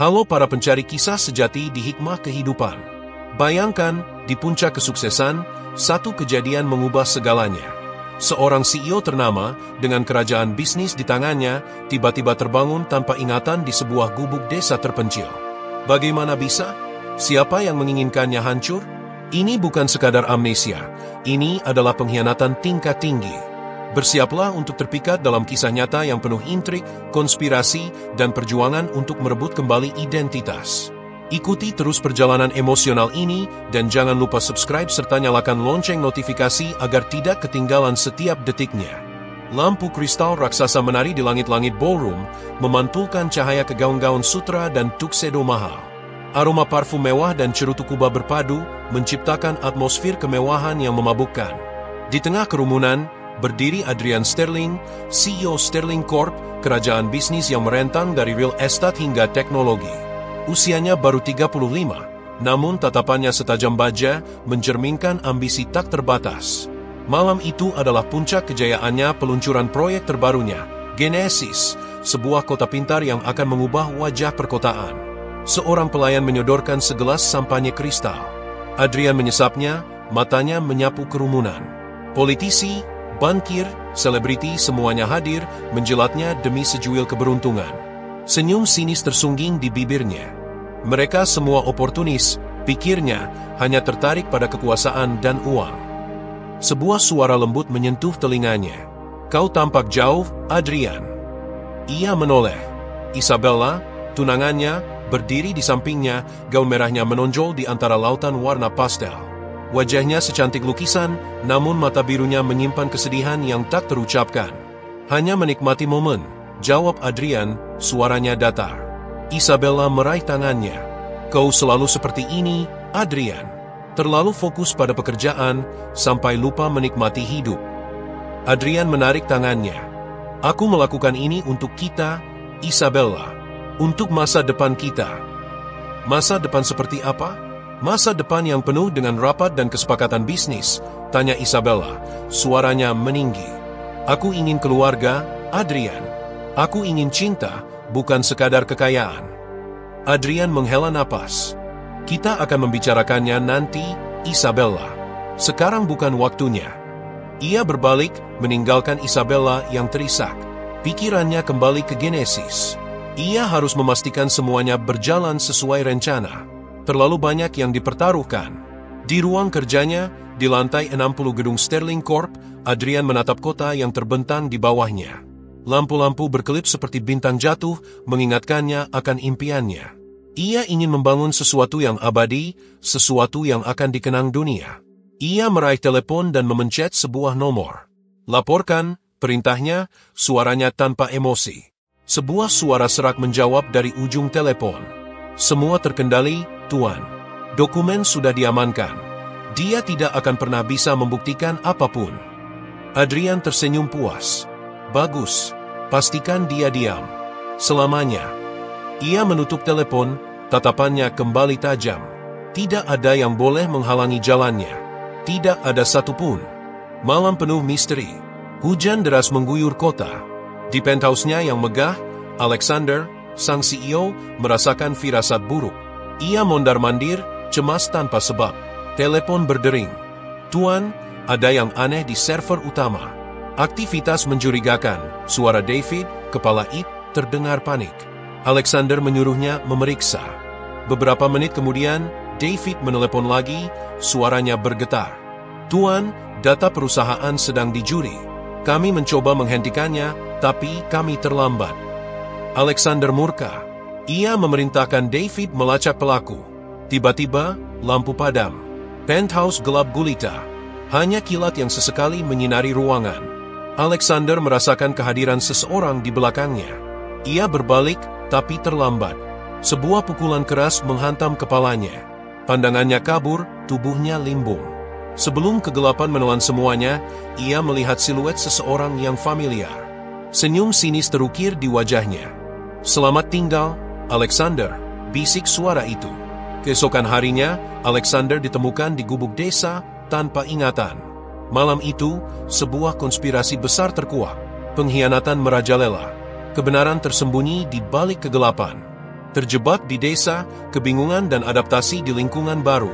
Halo para pencari kisah sejati di hikmah kehidupan. Bayangkan, di puncak kesuksesan, satu kejadian mengubah segalanya. Seorang CEO ternama, dengan kerajaan bisnis di tangannya, tiba-tiba terbangun tanpa ingatan di sebuah gubuk desa terpencil. Bagaimana bisa? Siapa yang menginginkannya hancur? Ini bukan sekadar amnesia, ini adalah pengkhianatan tingkat tinggi. Bersiaplah untuk terpikat dalam kisah nyata yang penuh intrik, konspirasi, dan perjuangan untuk merebut kembali identitas. Ikuti terus perjalanan emosional ini, dan jangan lupa subscribe serta nyalakan lonceng notifikasi agar tidak ketinggalan setiap detiknya. Lampu kristal raksasa menari di langit-langit ballroom, memantulkan cahaya ke gaun-gaun sutra dan tuxedo mahal. Aroma parfum mewah dan cerutu Kuba berpadu, menciptakan atmosfer kemewahan yang memabukkan. Di tengah kerumunan, berdiri Adrian Sterling, CEO Sterling Corp, kerajaan bisnis yang merentang dari real estate hingga teknologi. Usianya baru 35, namun tatapannya setajam baja, mencerminkan ambisi tak terbatas. Malam itu adalah puncak kejayaannya peluncuran proyek terbarunya, Genesis, sebuah kota pintar yang akan mengubah wajah perkotaan. Seorang pelayan menyodorkan segelas sampanye kristal. Adrian menyesapnya, matanya menyapu kerumunan. Politisi, bankir, selebriti semuanya hadir, menjelatnya demi sejuil keberuntungan. Senyum sinis tersungging di bibirnya. Mereka semua oportunis, pikirnya, hanya tertarik pada kekuasaan dan uang. Sebuah suara lembut menyentuh telinganya. Kau tampak jauh, Adrian. Ia menoleh. Isabella, tunangannya, berdiri di sampingnya, gaun merahnya menonjol di antara lautan warna pastel. Wajahnya secantik lukisan, namun mata birunya menyimpan kesedihan yang tak terucapkan. Hanya menikmati momen, jawab Adrian, suaranya datar. Isabella meraih tangannya. Kau selalu seperti ini, Adrian. Terlalu fokus pada pekerjaan, sampai lupa menikmati hidup. Adrian menarik tangannya. Aku melakukan ini untuk kita, Isabella. Untuk masa depan kita. Masa depan seperti apa? Masa depan yang penuh dengan rapat dan kesepakatan bisnis, tanya Isabella, suaranya meninggi. Aku ingin keluarga, Adrian. Aku ingin cinta, bukan sekadar kekayaan. Adrian menghela napas. Kita akan membicarakannya nanti, Isabella. Sekarang bukan waktunya. Ia berbalik, meninggalkan Isabella yang terisak. Pikirannya kembali ke Genesis. Ia harus memastikan semuanya berjalan sesuai rencana. Terlalu banyak yang dipertaruhkan. Di ruang kerjanya, di lantai 60 gedung Sterling Corp, Adrian menatap kota yang terbentang di bawahnya. Lampu-lampu berkelip seperti bintang jatuh, mengingatkannya akan impiannya. Ia ingin membangun sesuatu yang abadi, sesuatu yang akan dikenang dunia. Ia meraih telepon dan memencet sebuah nomor. Laporkan, perintahnya, suaranya tanpa emosi. Sebuah suara serak menjawab dari ujung telepon. Semua terkendali, Tuan. Dokumen sudah diamankan. Dia tidak akan pernah bisa membuktikan apapun. Adrian tersenyum puas. Bagus. Pastikan dia diam. Selamanya. Ia menutup telepon, tatapannya kembali tajam. Tidak ada yang boleh menghalangi jalannya. Tidak ada satupun. Malam penuh misteri. Hujan deras mengguyur kota. Di penthouse-nya yang megah, Alexander, sang CEO, merasakan firasat buruk. Ia mondar-mandir, cemas tanpa sebab. Telepon berdering. Tuan, ada yang aneh di server utama. Aktivitas mencurigakan. Suara David, kepala IT, terdengar panik. Alexander menyuruhnya memeriksa. Beberapa menit kemudian, David menelepon lagi, suaranya bergetar. Tuan, data perusahaan sedang dicuri. Kami mencoba menghentikannya, tapi kami terlambat. Alexander murka. Ia memerintahkan David melacak pelaku. Tiba-tiba, lampu padam. Penthouse gelap gulita. Hanya kilat yang sesekali menyinari ruangan. Alexander merasakan kehadiran seseorang di belakangnya. Ia berbalik, tapi terlambat. Sebuah pukulan keras menghantam kepalanya. Pandangannya kabur, tubuhnya limbung. Sebelum kegelapan menelan semuanya, ia melihat siluet seseorang yang familiar. Senyum sinis terukir di wajahnya. Selamat tinggal, Alexander, bisik suara itu. Keesokan harinya, Alexander ditemukan di gubuk desa tanpa ingatan. Malam itu, sebuah konspirasi besar terkuak. Pengkhianatan merajalela. Kebenaran tersembunyi di balik kegelapan. Terjebak di desa, kebingungan dan adaptasi di lingkungan baru.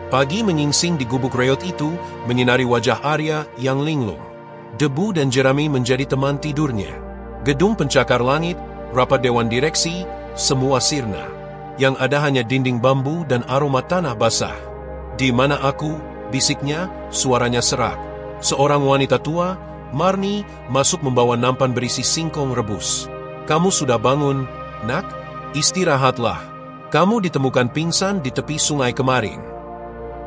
Pagi menyingsing di gubuk reot itu menyinari wajah Arya yang linglung. Debu dan jerami menjadi teman tidurnya. Gedung pencakar langit, rapat dewan direksi, semua sirna. Yang ada hanya dinding bambu dan aroma tanah basah. "Di mana aku?" bisiknya, suaranya serak. Seorang wanita tua, Marni, masuk membawa nampan berisi singkong rebus. "Kamu sudah bangun, nak? Istirahatlah. Kamu ditemukan pingsan di tepi sungai kemarin."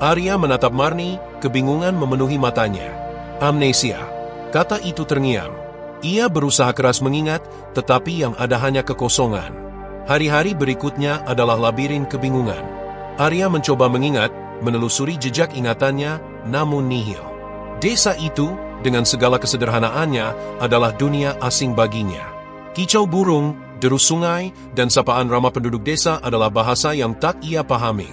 Arya menatap Marni, kebingungan memenuhi matanya. "Amnesia," kata itu terngiang. Ia berusaha keras mengingat, tetapi yang ada hanya kekosongan. Hari-hari berikutnya adalah labirin kebingungan. Arya mencoba mengingat, menelusuri jejak ingatannya, namun nihil. Desa itu, dengan segala kesederhanaannya, adalah dunia asing baginya. Kicau burung, deru sungai, dan sapaan ramah penduduk desa adalah bahasa yang tak ia pahami.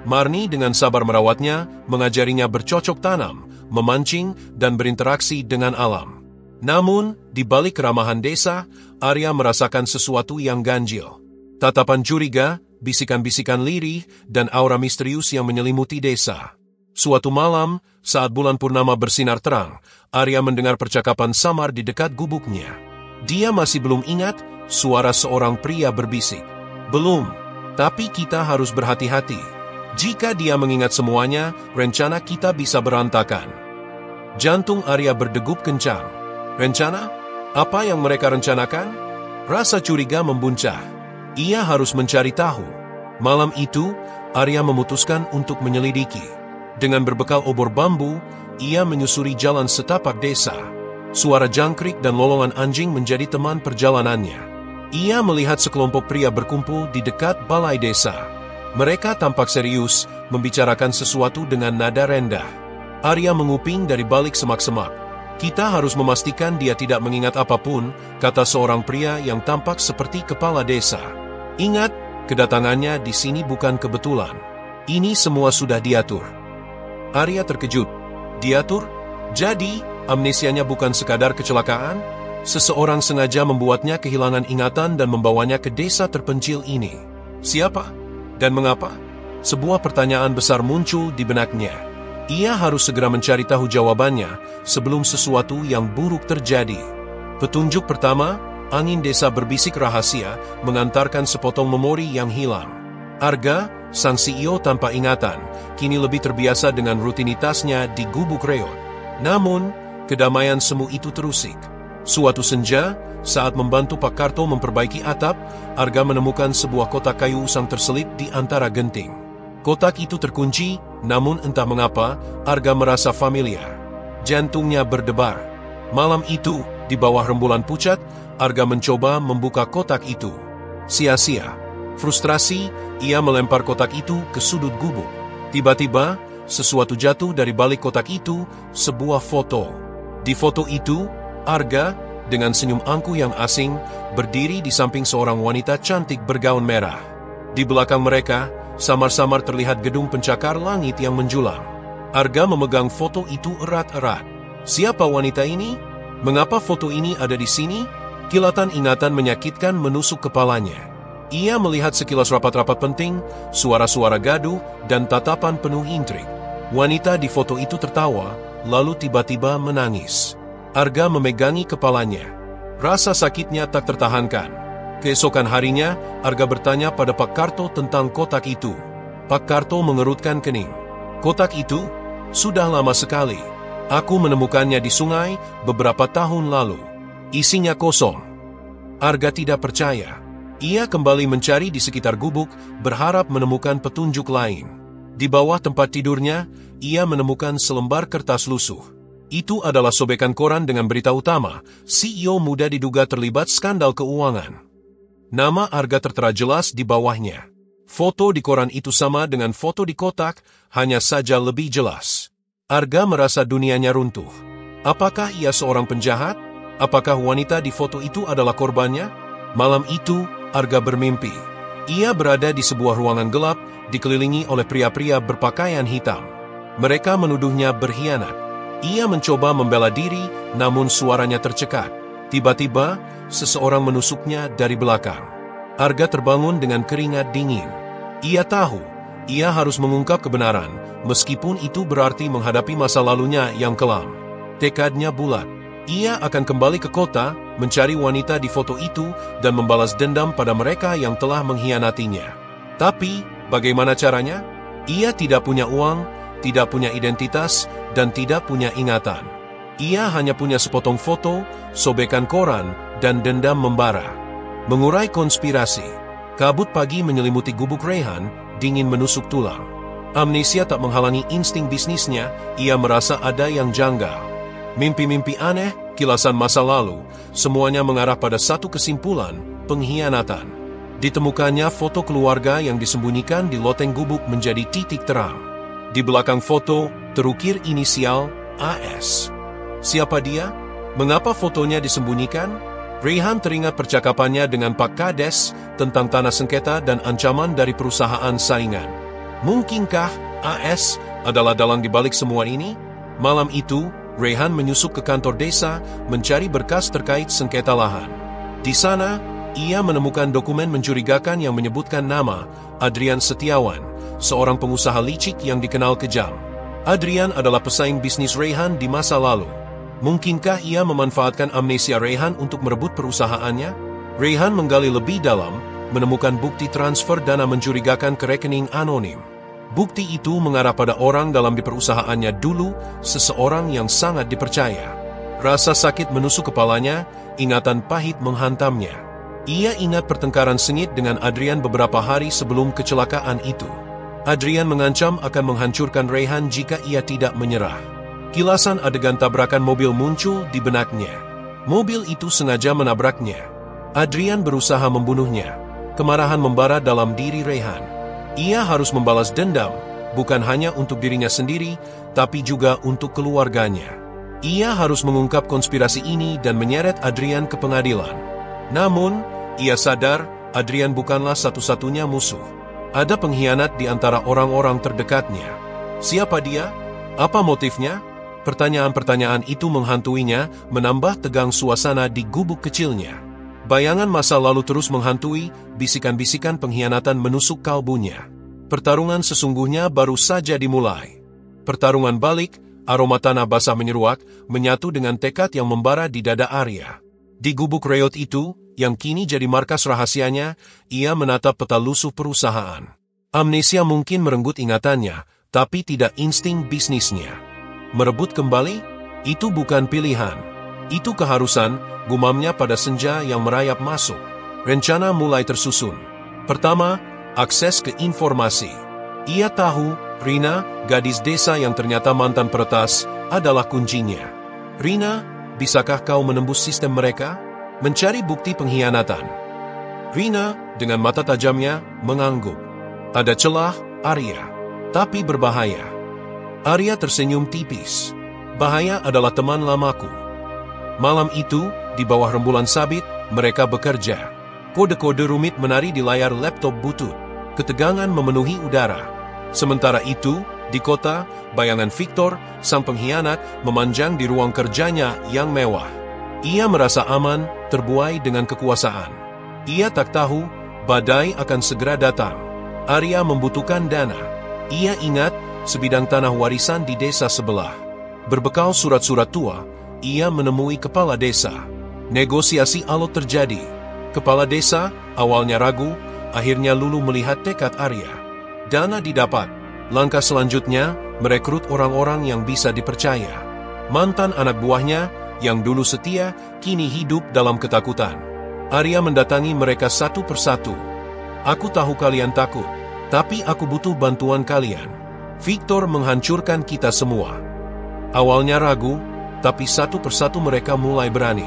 Marni dengan sabar merawatnya, mengajarinya bercocok tanam, memancing, dan berinteraksi dengan alam. Namun, di balik keramahan desa, Arya merasakan sesuatu yang ganjil. Tatapan curiga, bisikan-bisikan lirih, dan aura misterius yang menyelimuti desa. Suatu malam, saat bulan purnama bersinar terang, Arya mendengar percakapan samar di dekat gubuknya. Dia masih belum ingat suara seorang pria berbisik. "Belum, tapi kita harus berhati-hati. Jika dia mengingat semuanya, rencana kita bisa berantakan." Jantung Arya berdegup kencang. Rencana? Apa yang mereka rencanakan? Rasa curiga membuncah. Ia harus mencari tahu. Malam itu, Arya memutuskan untuk menyelidiki. Dengan berbekal obor bambu, ia menyusuri jalan setapak desa. Suara jangkrik dan lolongan anjing menjadi teman perjalanannya. Ia melihat sekelompok pria berkumpul di dekat balai desa. Mereka tampak serius, membicarakan sesuatu dengan nada rendah. Arya menguping dari balik semak-semak. "Kita harus memastikan dia tidak mengingat apapun," kata seorang pria yang tampak seperti kepala desa. "Ingat, kedatangannya di sini bukan kebetulan. Ini semua sudah diatur." Arya terkejut. Diatur? Jadi, amnesianya bukan sekadar kecelakaan? Seseorang sengaja membuatnya kehilangan ingatan dan membawanya ke desa terpencil ini. Siapa? Dan mengapa? Sebuah pertanyaan besar muncul di benaknya. Ia harus segera mencari tahu jawabannya sebelum sesuatu yang buruk terjadi. Petunjuk pertama, angin desa berbisik rahasia mengantarkan sepotong memori yang hilang. Arga, sang CEO tanpa ingatan, kini lebih terbiasa dengan rutinitasnya di gubuk reot. Namun, kedamaian semu itu terusik. Suatu senja, saat membantu Pak Karto memperbaiki atap, Arga menemukan sebuah kotak kayu usang terselip di antara genting. Kotak itu terkunci, namun entah mengapa, Arga merasa familiar. Jantungnya berdebar. Malam itu, di bawah rembulan pucat, Arga mencoba membuka kotak itu. Sia-sia. Frustrasi, ia melempar kotak itu ke sudut gubuk. Tiba-tiba, sesuatu jatuh dari balik kotak itu, sebuah foto. Di foto itu, Arga, dengan senyum angkuh yang asing, berdiri di samping seorang wanita cantik bergaun merah. Di belakang mereka, samar-samar terlihat gedung pencakar langit yang menjulang. Arga memegang foto itu erat-erat. Siapa wanita ini? Mengapa foto ini ada di sini? Kilatan ingatan menyakitkan menusuk kepalanya. Ia melihat sekilas rapat-rapat penting, suara-suara gaduh, dan tatapan penuh intrik. Wanita di foto itu tertawa, lalu tiba-tiba menangis. Arga memegangi kepalanya. Rasa sakitnya tak tertahankan. Keesokan harinya, Arga bertanya pada Pak Karto tentang kotak itu. Pak Karto mengerutkan kening. "Kotak itu? Sudah lama sekali. Aku menemukannya di sungai beberapa tahun lalu. Isinya kosong." Arga tidak percaya. Ia kembali mencari di sekitar gubuk, berharap menemukan petunjuk lain. Di bawah tempat tidurnya, ia menemukan selembar kertas lusuh. Itu adalah sobekan koran dengan berita utama, CEO muda diduga terlibat skandal keuangan. Nama Arga tertera jelas di bawahnya. Foto di koran itu sama dengan foto di kotak, hanya saja lebih jelas. Arga merasa dunianya runtuh. Apakah ia seorang penjahat? Apakah wanita di foto itu adalah korbannya? Malam itu, Arga bermimpi. Ia berada di sebuah ruangan gelap, dikelilingi oleh pria-pria berpakaian hitam. Mereka menuduhnya berkhianat. Ia mencoba membela diri, namun suaranya tercekat. Tiba-tiba, seseorang menusuknya dari belakang. Arga terbangun dengan keringat dingin. Ia tahu, ia harus mengungkap kebenaran, meskipun itu berarti menghadapi masa lalunya yang kelam. Tekadnya bulat. Ia akan kembali ke kota, mencari wanita di foto itu, dan membalas dendam pada mereka yang telah mengkhianatinya. Tapi, bagaimana caranya? Ia tidak punya uang, tidak punya identitas, dan tidak punya ingatan. Ia hanya punya sepotong foto, sobekan koran, dan dendam membara. Mengurai konspirasi. Kabut pagi menyelimuti gubuk Rayhan, dingin menusuk tulang. Amnesia tak menghalangi insting bisnisnya, ia merasa ada yang janggal. Mimpi-mimpi aneh, kilasan masa lalu, semuanya mengarah pada satu kesimpulan, pengkhianatan. Ditemukannya foto keluarga yang disembunyikan di loteng gubuk menjadi titik terang. Di belakang foto, terukir inisial AS. Siapa dia? Mengapa fotonya disembunyikan? Rayhan teringat percakapannya dengan Pak Kades tentang tanah sengketa dan ancaman dari perusahaan saingan. Mungkinkah AS adalah dalang di balik semua ini? Malam itu, Rayhan menyusup ke kantor desa mencari berkas terkait sengketa lahan. Di sana, ia menemukan dokumen mencurigakan yang menyebutkan nama Adrian Setiawan, seorang pengusaha licik yang dikenal kejam. Adrian adalah pesaing bisnis Rayhan di masa lalu. Mungkinkah ia memanfaatkan amnesia Rayhan untuk merebut perusahaannya? Rayhan menggali lebih dalam, menemukan bukti transfer dana mencurigakan ke rekening anonim. Bukti itu mengarah pada orang dalam di perusahaannya dulu, seseorang yang sangat dipercaya. Rasa sakit menusuk kepalanya, ingatan pahit menghantamnya. Ia ingat pertengkaran sengit dengan Adrian beberapa hari sebelum kecelakaan itu. Adrian mengancam akan menghancurkan Rayhan jika ia tidak menyerah. Kilasan adegan tabrakan mobil muncul di benaknya. Mobil itu sengaja menabraknya. Adrian berusaha membunuhnya. Kemarahan membara dalam diri Rayhan. Ia harus membalas dendam, bukan hanya untuk dirinya sendiri, tapi juga untuk keluarganya. Ia harus mengungkap konspirasi ini dan menyeret Adrian ke pengadilan. Namun, ia sadar Adrian bukanlah satu-satunya musuh. Ada pengkhianat di antara orang-orang terdekatnya. Siapa dia? Apa motifnya? Pertanyaan-pertanyaan itu menghantuinya, menambah tegang suasana di gubuk kecilnya. Bayangan masa lalu terus menghantui, bisikan-bisikan pengkhianatan menusuk kalbunya. Pertarungan sesungguhnya baru saja dimulai. Pertarungan balik, aroma tanah basah menyeruak, menyatu dengan tekad yang membara di dada Arya. Di gubuk reot itu, yang kini jadi markas rahasianya, ia menatap peta lusuh perusahaan. Amnesia mungkin merenggut ingatannya, tapi tidak insting bisnisnya. Merebut kembali? Itu bukan pilihan. Itu keharusan, gumamnya pada senja yang merayap masuk. Rencana mulai tersusun. Pertama, akses ke informasi. Ia tahu, Rina, gadis desa yang ternyata mantan peretas, adalah kuncinya. Rina, bisakah kau menembus sistem mereka? Mencari bukti pengkhianatan. Rina, dengan mata tajamnya, mengangguk. Ada celah, Arya. Tapi berbahaya. Arya tersenyum tipis. Bahaya adalah teman lamaku. Malam itu, di bawah rembulan sabit, mereka bekerja. Kode-kode rumit menari di layar laptop butut. Ketegangan memenuhi udara. Sementara itu, di kota, bayangan Victor, sang pengkhianat, memanjang di ruang kerjanya yang mewah. Ia merasa aman, terbuai dengan kekuasaan. Ia tak tahu, badai akan segera datang. Arya membutuhkan dana. Ia ingat, sebidang tanah warisan di desa sebelah. Berbekal surat-surat tua, ia menemui kepala desa. Negosiasi alot terjadi. Kepala desa, awalnya ragu, akhirnya luluh melihat tekad Arya. Dana didapat. Langkah selanjutnya, merekrut orang-orang yang bisa dipercaya. Mantan anak buahnya, yang dulu setia, kini hidup dalam ketakutan. Arya mendatangi mereka satu persatu. Aku tahu kalian takut, tapi aku butuh bantuan kalian. Victor menghancurkan kita semua. Awalnya ragu, tapi satu persatu mereka mulai berani.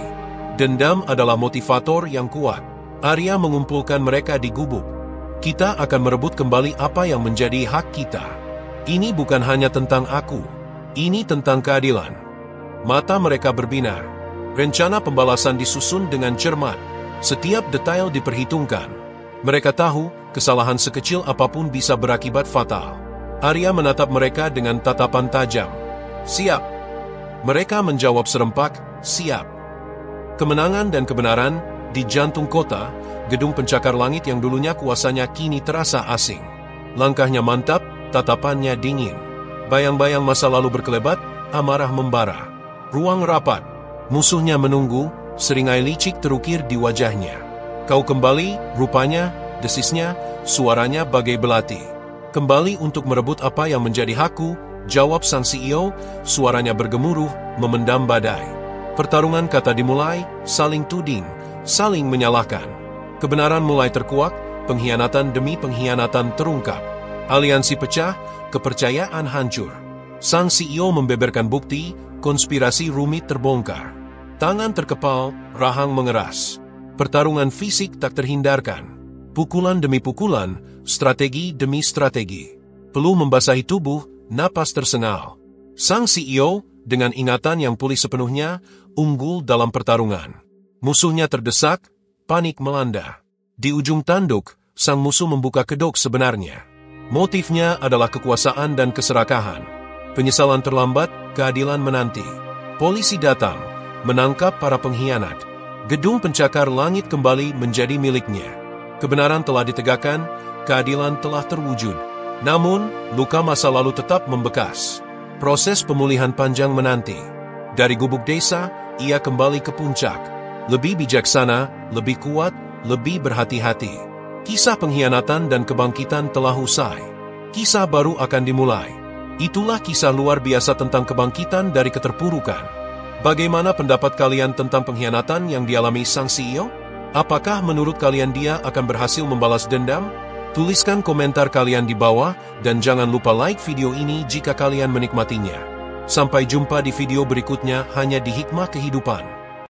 Dendam adalah motivator yang kuat. Arya mengumpulkan mereka di gubuk. Kita akan merebut kembali apa yang menjadi hak kita. Ini bukan hanya tentang aku. Ini tentang keadilan. Mata mereka berbinar. Rencana pembalasan disusun dengan cermat. Setiap detail diperhitungkan. Mereka tahu, kesalahan sekecil apapun bisa berakibat fatal. Arya menatap mereka dengan tatapan tajam. Siap. Mereka menjawab serempak, siap. Kemenangan dan kebenaran, Di jantung kota, gedung pencakar langit yang dulunya kuasanya kini terasa asing. Langkahnya mantap, tatapannya dingin. Bayang-bayang masa lalu berkelebat, amarah membara. Ruang rapat. Musuhnya menunggu, seringai licik terukir di wajahnya. Kau kembali, rupanya, desisnya, suaranya bagai belati. Kembali untuk merebut apa yang menjadi hakku, jawab sang CEO, suaranya bergemuruh, memendam badai. Pertarungan kata dimulai, saling tuding, saling menyalahkan. Kebenaran mulai terkuak, pengkhianatan demi pengkhianatan terungkap. Aliansi pecah, kepercayaan hancur. Sang CEO membeberkan bukti, konspirasi rumit terbongkar. Tangan terkepal, rahang mengeras. Pertarungan fisik tak terhindarkan. Pukulan demi pukulan, strategi demi strategi. Peluh membasahi tubuh, napas tersengal. Sang CEO, dengan ingatan yang pulih sepenuhnya, unggul dalam pertarungan. Musuhnya terdesak, panik melanda. Di ujung tanduk, sang musuh membuka kedok sebenarnya. Motifnya adalah kekuasaan dan keserakahan. Penyesalan terlambat, keadilan menanti. Polisi datang, menangkap para pengkhianat. Gedung pencakar langit kembali menjadi miliknya. Kebenaran telah ditegakkan, keadilan telah terwujud. Namun, luka masa lalu tetap membekas. Proses pemulihan panjang menanti. Dari gubuk desa, ia kembali ke puncak. Lebih bijaksana, lebih kuat, lebih berhati-hati. Kisah pengkhianatan dan kebangkitan telah usai. Kisah baru akan dimulai. Itulah kisah luar biasa tentang kebangkitan dari keterpurukan. Bagaimana pendapat kalian tentang pengkhianatan yang dialami sang CEO? Apakah menurut kalian dia akan berhasil membalas dendam? Tuliskan komentar kalian di bawah dan jangan lupa like video ini jika kalian menikmatinya. Sampai jumpa di video berikutnya hanya di Hikmah Kehidupan.